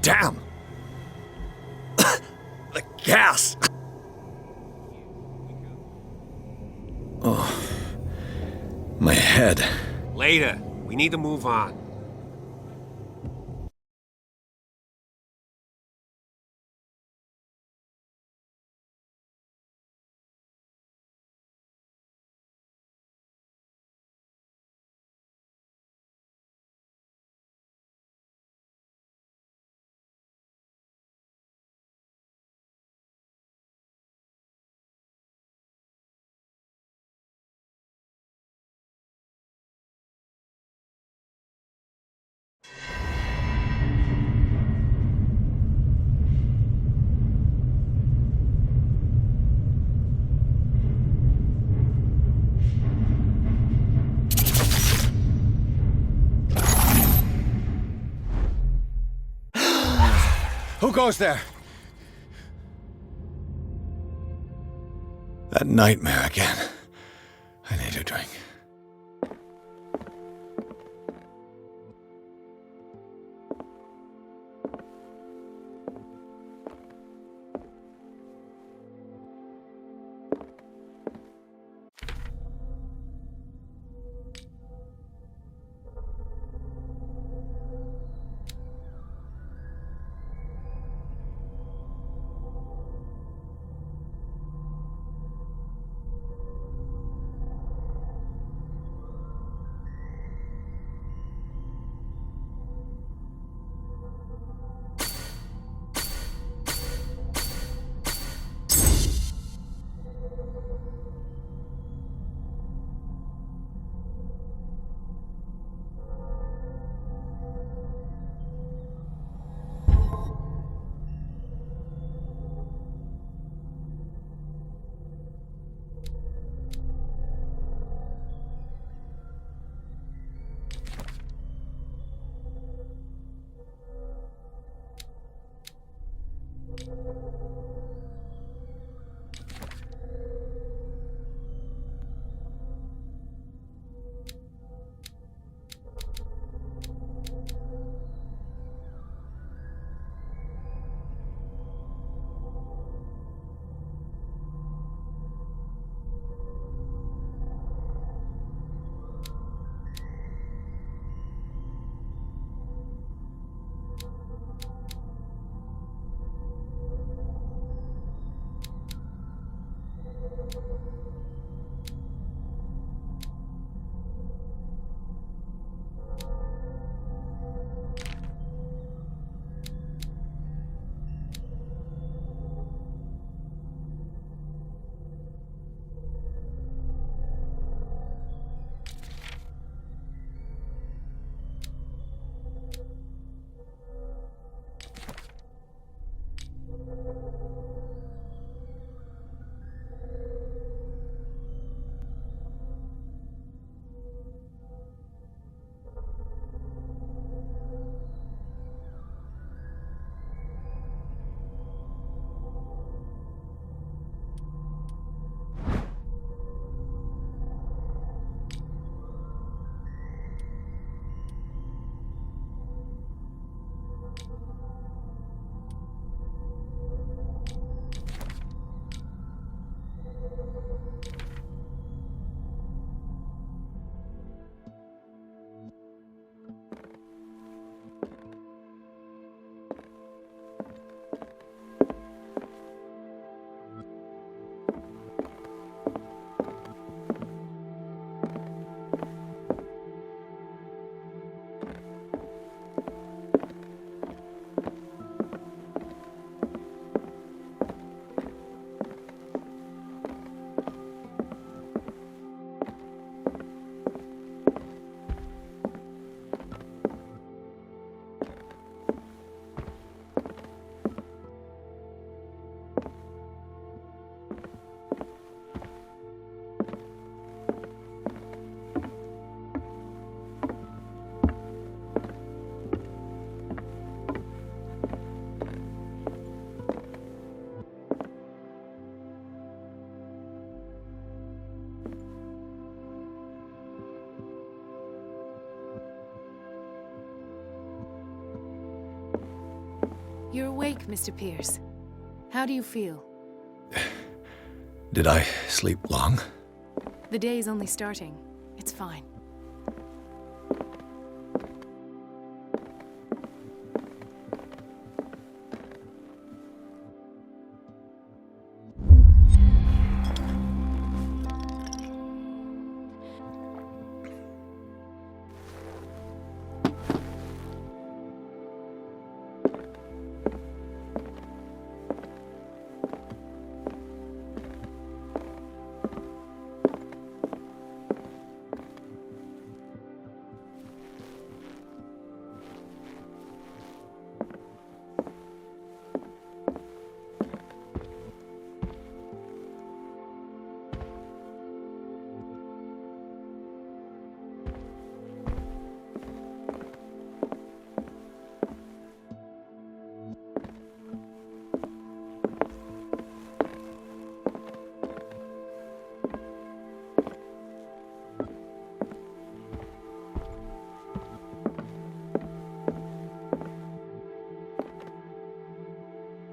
Damn! The gas! Oh. My head. Later. We need to move on. Who goes there? That nightmare again. I need a drink. You're awake, Mr. Pierce. How do you feel? Did I sleep long? The day is only starting. It's fine.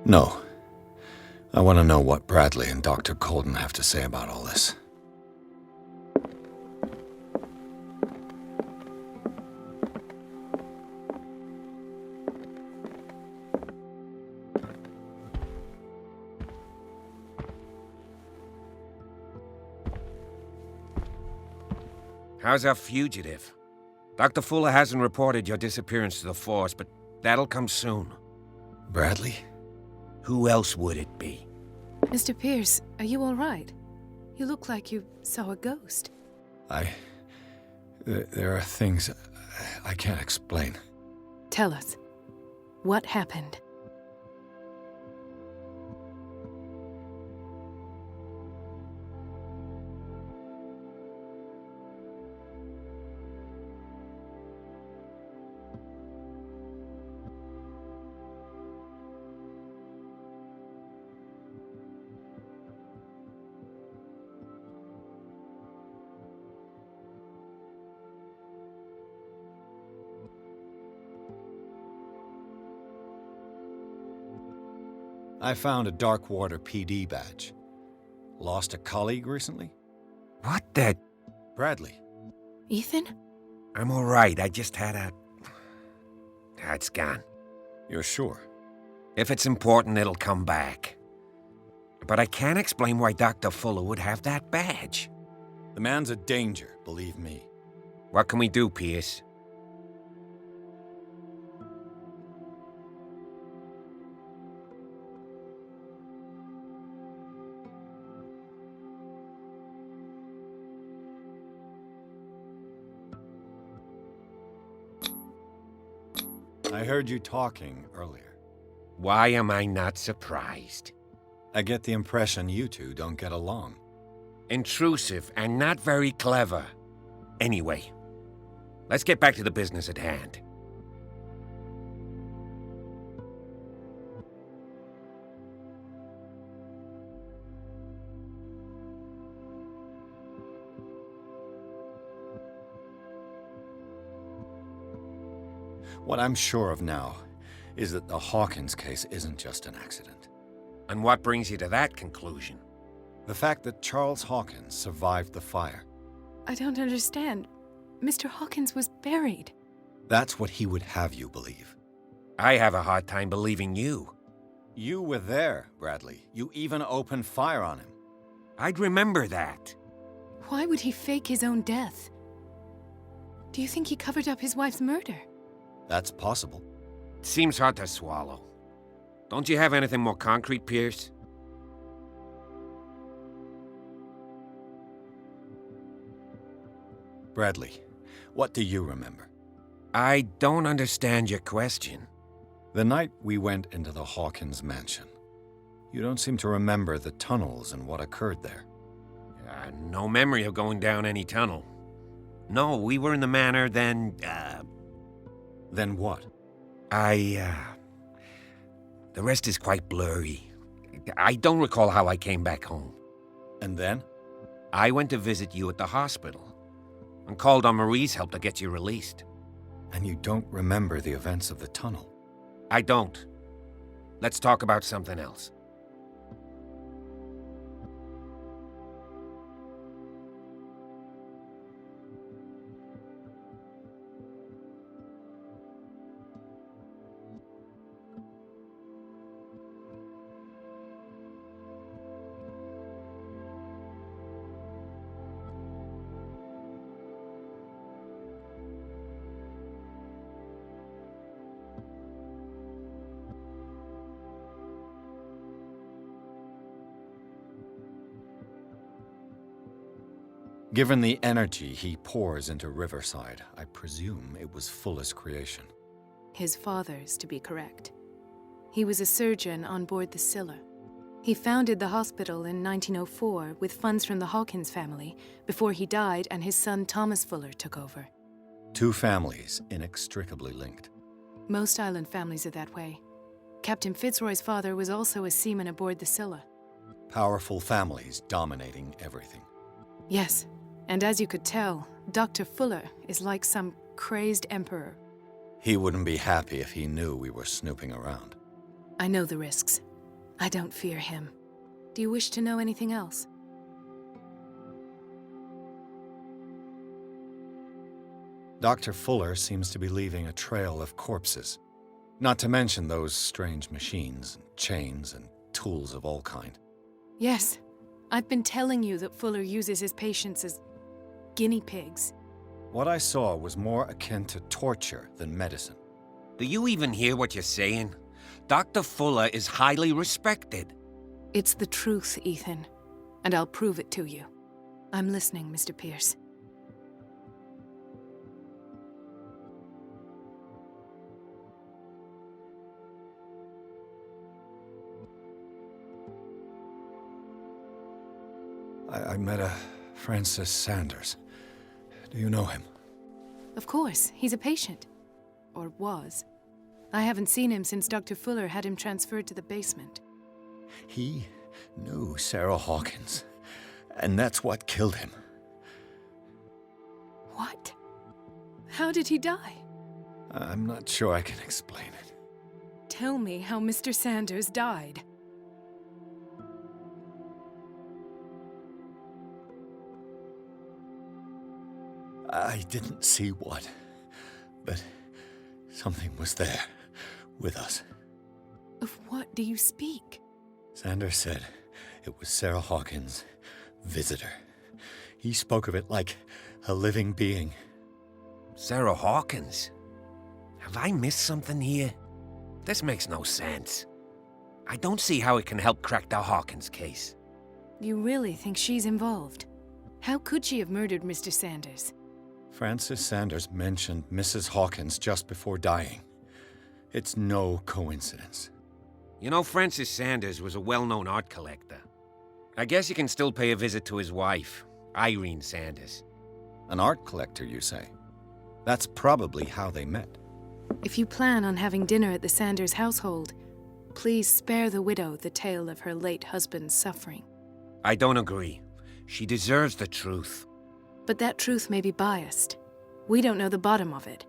No. I want to know what Bradley and Dr. Colden have to say about all this. How's our fugitive? Dr. Fuller hasn't reported your disappearance to the force, but that'll come soon. Bradley? Who else would it be? Mr. Pierce, are you all right? You look like you saw a ghost. There are things I can't explain. Tell us. What happened? I found a Darkwater PD badge. Lost a colleague recently? What the? Bradley. Ethan? I'm all right. I just had a... It's gone. You're sure? If it's important, it'll come back. But I can't explain why Dr. Fuller would have that badge. The man's a danger, believe me. What can we do, Pierce? I heard you talking earlier. Why am I not surprised? I get the impression you two don't get along. Intrusive and not very clever. Anyway, let's get back to the business at hand. What I'm sure of now is that the Hawkins case isn't just an accident. And what brings you to that conclusion? The fact that Charles Hawkins survived the fire. I don't understand. Mr. Hawkins was buried. That's what he would have you believe. I have a hard time believing you. You were there, Bradley. You even opened fire on him. I'd remember that. Why would he fake his own death? Do you think he covered up his wife's murder? That's possible. Seems hard to swallow. Don't you have anything more concrete, Pierce? Bradley, what do you remember? I don't understand your question. The night we went into the Hawkins mansion. You don't seem to remember the tunnels and what occurred there. No memory of going down any tunnel. No, we were in the manor, then, Then what? The rest is quite blurry. I don't recall how I came back home. And then? I went to visit you at the hospital and called on Marie's help to get you released. And you don't remember the events of the tunnel? I don't. Let's talk about something else. Given the energy he pours into Riverside, I presume it was Fuller's creation. His father's, to be correct. He was a surgeon on board the Scylla. He founded the hospital in 1904 with funds from the Hawkins family before he died and his son Thomas Fuller took over. Two families inextricably linked. Most island families are that way. Captain Fitzroy's father was also a seaman aboard the Scylla. Powerful families dominating everything. Yes, and as you could tell, Dr. Fuller is like some crazed emperor. He wouldn't be happy if he knew we were snooping around. I know the risks. I don't fear him. Do you wish to know anything else? Dr. Fuller seems to be leaving a trail of corpses. Not to mention those strange machines, and chains, and tools of all kind. Yes. I've been telling you that Fuller uses his patients as guinea pigs. What I saw was more akin to torture than medicine. Do you even hear what you're saying? Dr. Fuller is highly respected. It's the truth, Ethan. And I'll prove it to you. I'm listening, Mr. Pierce. I met a Francis Sanders. Do you know him? Of course, he's a patient. Or was. I haven't seen him since Dr. Fuller had him transferred to the basement. He knew Sarah Hawkins, and that's what killed him. What? How did he die? I'm not sure I can explain it. Tell me how Mr. Sanders died. I didn't see what, but something was there, with us. Of what do you speak? Sanders said it was Sarah Hawkins' visitor. He spoke of it like a living being. Sarah Hawkins? Have I missed something here? This makes no sense. I don't see how it can help crack the Hawkins case. You really think she's involved? How could she have murdered Mr. Sanders? Francis Sanders mentioned Mrs. Hawkins just before dying. It's no coincidence. You know, Francis Sanders was a well-known art collector. I guess you can still pay a visit to his wife, Irene Sanders. An art collector, you say? That's probably how they met. If you plan on having dinner at the Sanders household, please spare the widow the tale of her late husband's suffering. I don't agree. She deserves the truth. But that truth may be biased. We don't know the bottom of it.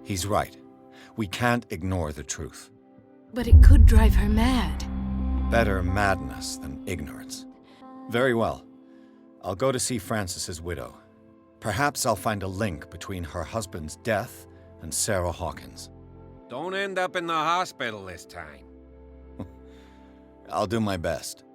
He's right. We can't ignore the truth. But it could drive her mad. Better madness than ignorance. Very well. I'll go to see Francis's widow. Perhaps I'll find a link between her husband's death and Sarah Hawkins. Don't end up in the hospital this time. I'll do my best.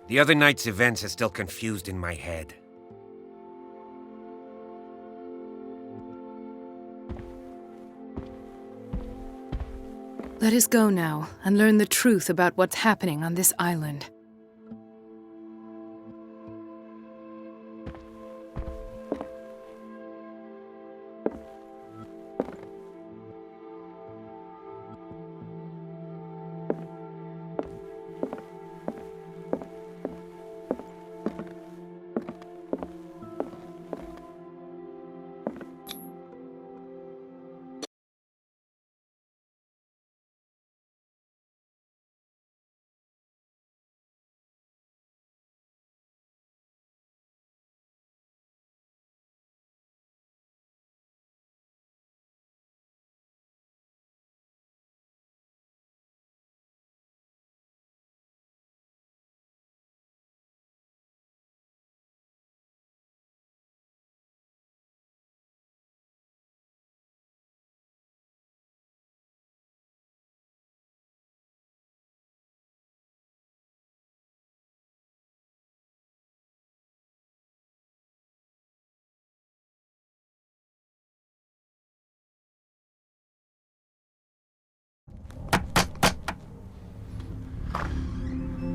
The other night's events are still confused in my head. Let us go now and learn the truth about what's happening on this island.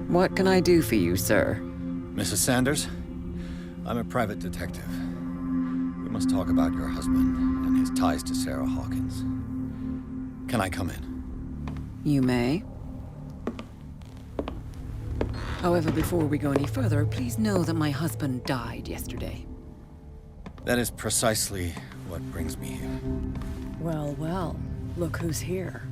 What can I do for you, sir? Mrs. Sanders, I'm a private detective. We must talk about your husband and his ties to Sarah Hawkins. Can I come in? You may. However, before we go any further, please know that my husband died yesterday. That is precisely what brings me here. Well, well, look who's here.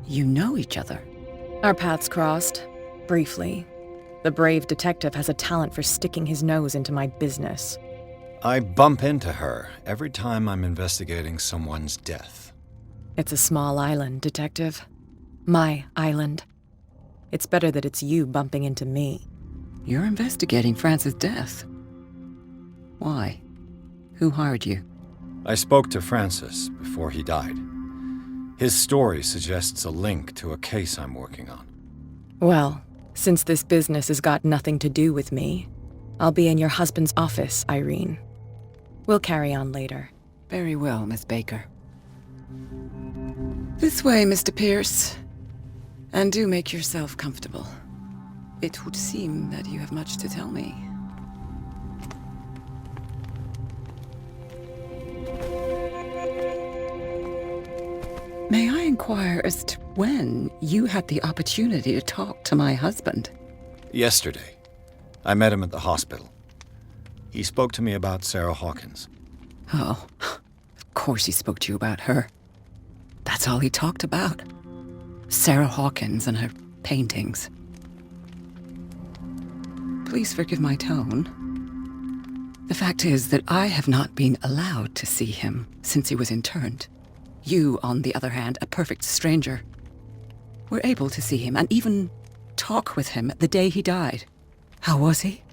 You know each other. Our paths crossed, briefly. The brave detective has a talent for sticking his nose into my business. I bump into her every time I'm investigating someone's death. It's a small island, detective. My island. It's better that it's you bumping into me. You're investigating Francis' death. Why? Who hired you? I spoke to Francis before he died. His story suggests a link to a case I'm working on. Well, since this business has got nothing to do with me, I'll be in your husband's office, Irene. We'll carry on later. Very well, Miss Baker. This way, Mr. Pierce. And do make yourself comfortable. It would seem that you have much to tell me. May I inquire as to when you had the opportunity to talk to my husband? Yesterday, I met him at the hospital. He spoke to me about Sarah Hawkins. Oh, of course he spoke to you about her. That's all he talked about. Sarah Hawkins and her paintings. Please forgive my tone. The fact is that I have not been allowed to see him since he was interned. You, on the other hand, a perfect stranger, were able to see him and even talk with him the day he died. How was he?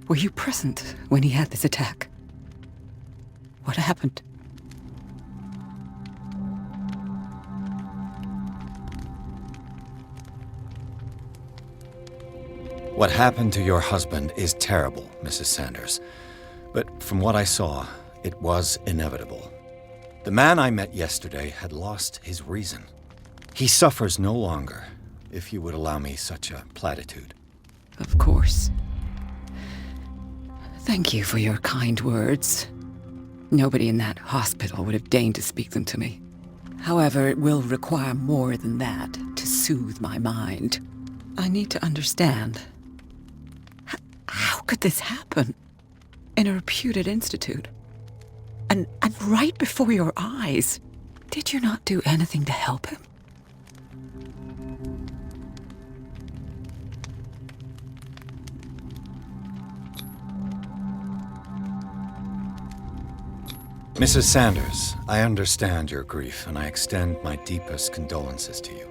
Were you present when he had this attack? What happened? What happened to your husband is terrible, Mrs. Sanders. But from what I saw, it was inevitable. The man I met yesterday had lost his reason. He suffers no longer, if you would allow me such a platitude. Of course. Thank you for your kind words. Nobody in that hospital would have deigned to speak them to me. However, it will require more than that to soothe my mind. I need to understand. How could this happen? In a reputed institute? And right before your eyes. Did you not do anything to help him? Mrs. Sanders, I understand your grief, and I extend my deepest condolences to you.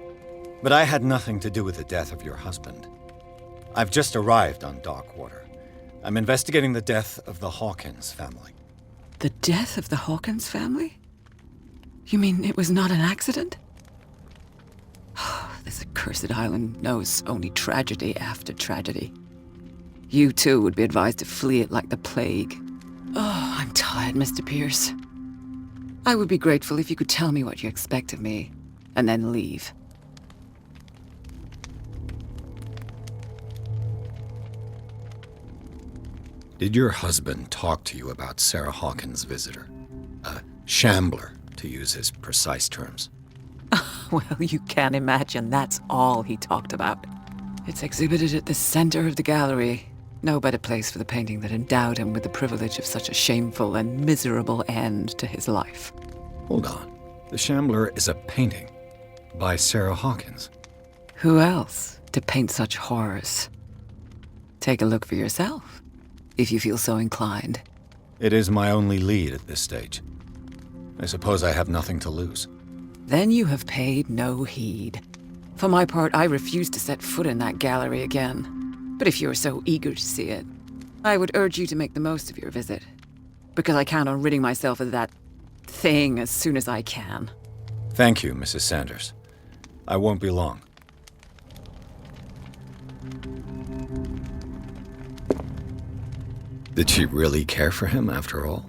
But I had nothing to do with the death of your husband. I've just arrived on Darkwater. I'm investigating the death of the Hawkins family. The death of the Hawkins family? You mean it was not an accident? This accursed island knows only tragedy after tragedy. You too would be advised to flee it like the plague. Oh, I'm tired, Mr. Pierce. I would be grateful if you could tell me what you expect of me, and then leave. Did your husband talk to you about Sarah Hawkins' visitor? A shambler, to use his precise terms. Well, you can imagine that's all he talked about. It's exhibited at the center of the gallery. No better place for the painting that endowed him with the privilege of such a shameful and miserable end to his life. Hold on. The Shambler is a painting by Sarah Hawkins. Who else to paint such horrors? Take a look for yourself, if you feel so inclined. It is my only lead at this stage. I suppose I have nothing to lose. Then you have paid no heed. For my part, I refuse to set foot in that gallery again. But if you are so eager to see it, I would urge you to make the most of your visit. Because I count on ridding myself of that thing as soon as I can. Thank you, Mrs. Sanders. I won't be long. Did she really care for him after all?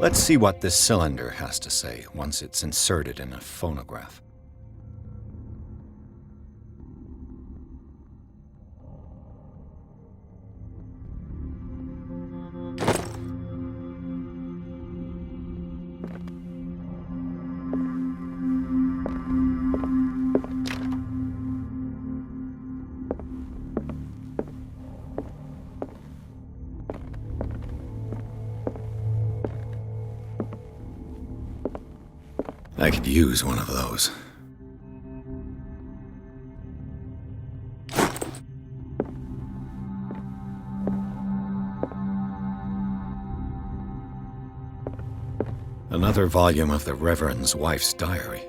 Let's see what this cylinder has to say once it's inserted in a phonograph. I could use one of those. Another volume of the Reverend's wife's diary.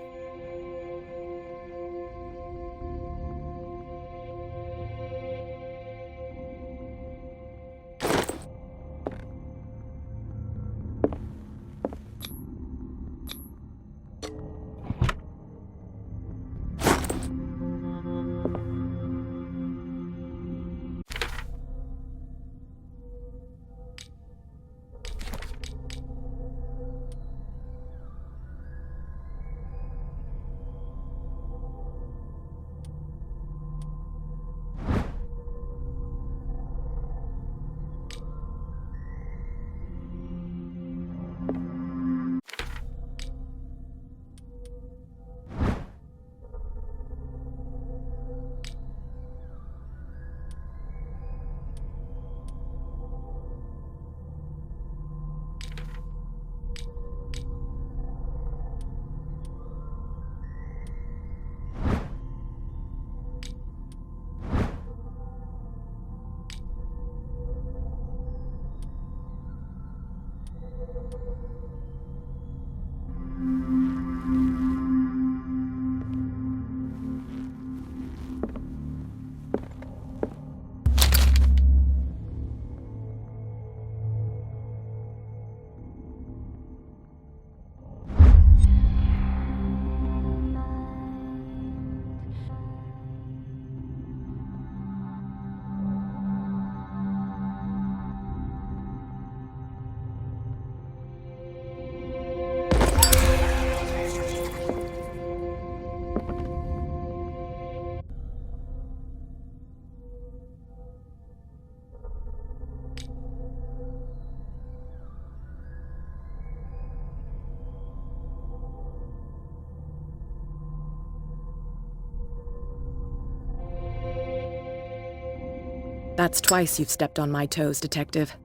That's twice you've stepped on my toes, Detective.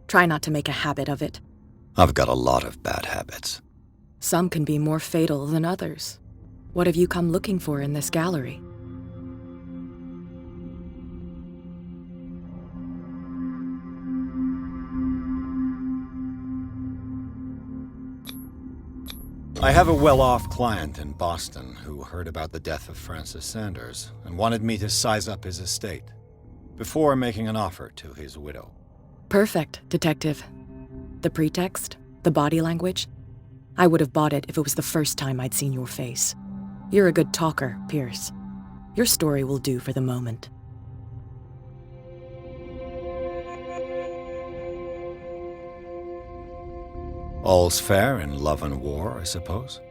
Try not to make a habit of it. I've got a lot of bad habits. Some can be more fatal than others. What have you come looking for in this gallery? I have a well-off client in Boston who heard about the death of Francis Sanders and wanted me to size up his estate before making an offer to his widow. Perfect, Detective. The pretext? The body language? I would have bought it if it was the first time I'd seen your face. You're a good talker, Pierce. Your story will do for the moment. All's fair in love and war, I suppose.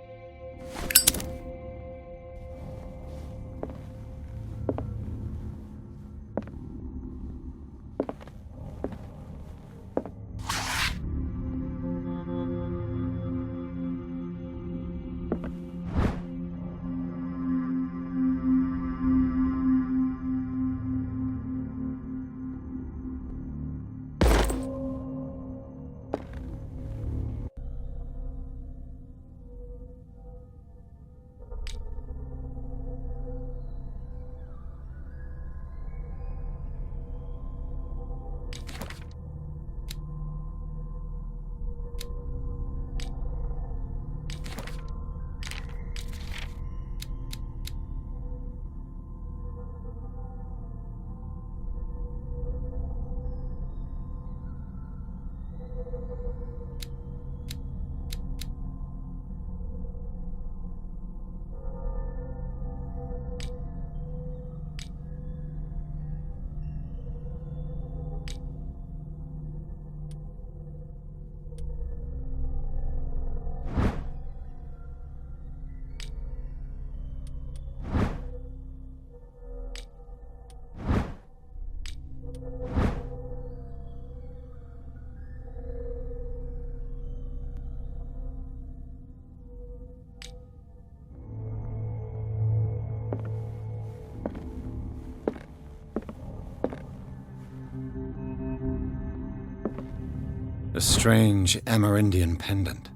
A strange Amerindian pendant.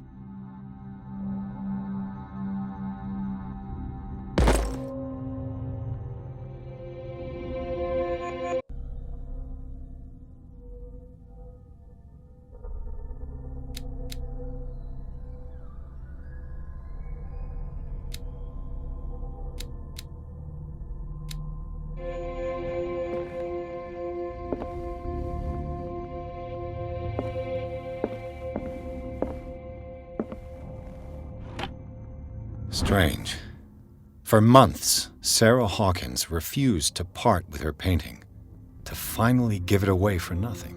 Strange. For months, Sarah Hawkins refused to part with her painting, to finally give it away for nothing.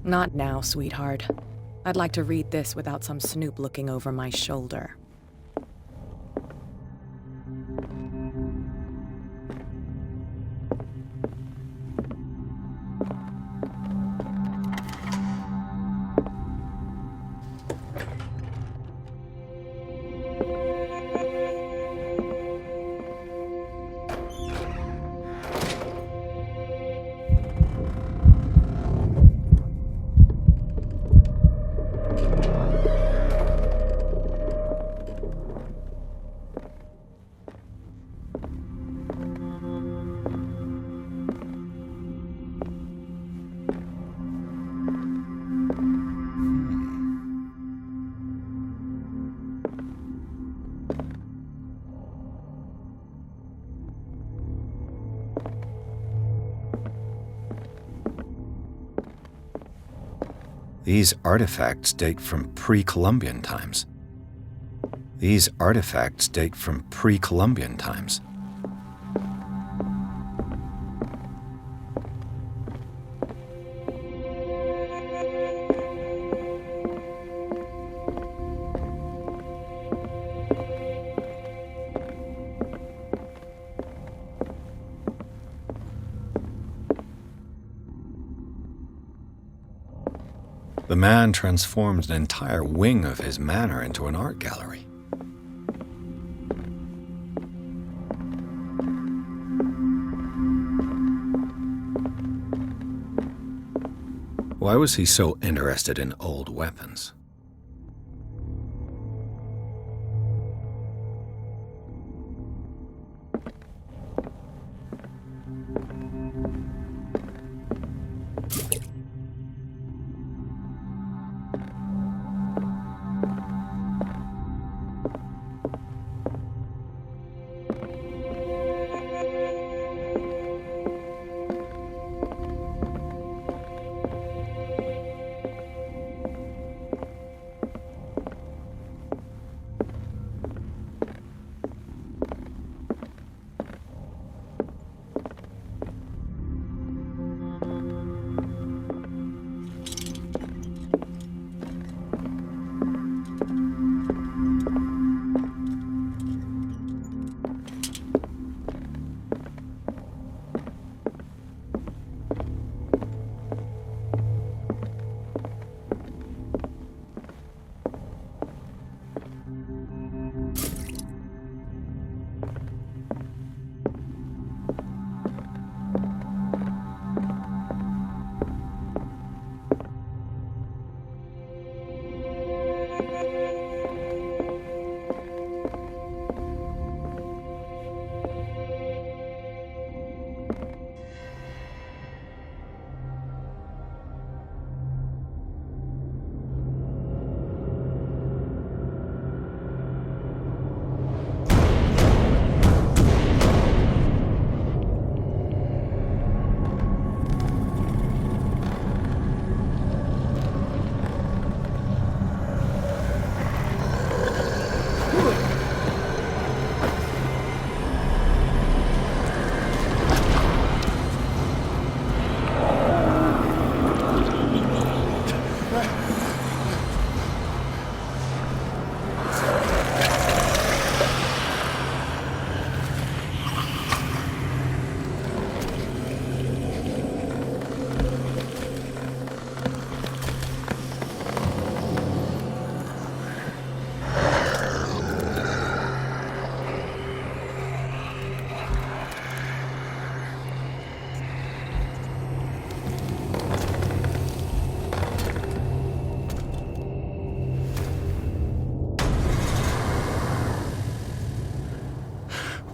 Not now, sweetheart. I'd like to read this without some snoop looking over my shoulder. These artifacts date from pre-Columbian times. These artifacts date from pre-Columbian times. The man transformed an entire wing of his manor into an art gallery. Why was he so interested in old weapons?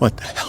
What the hell?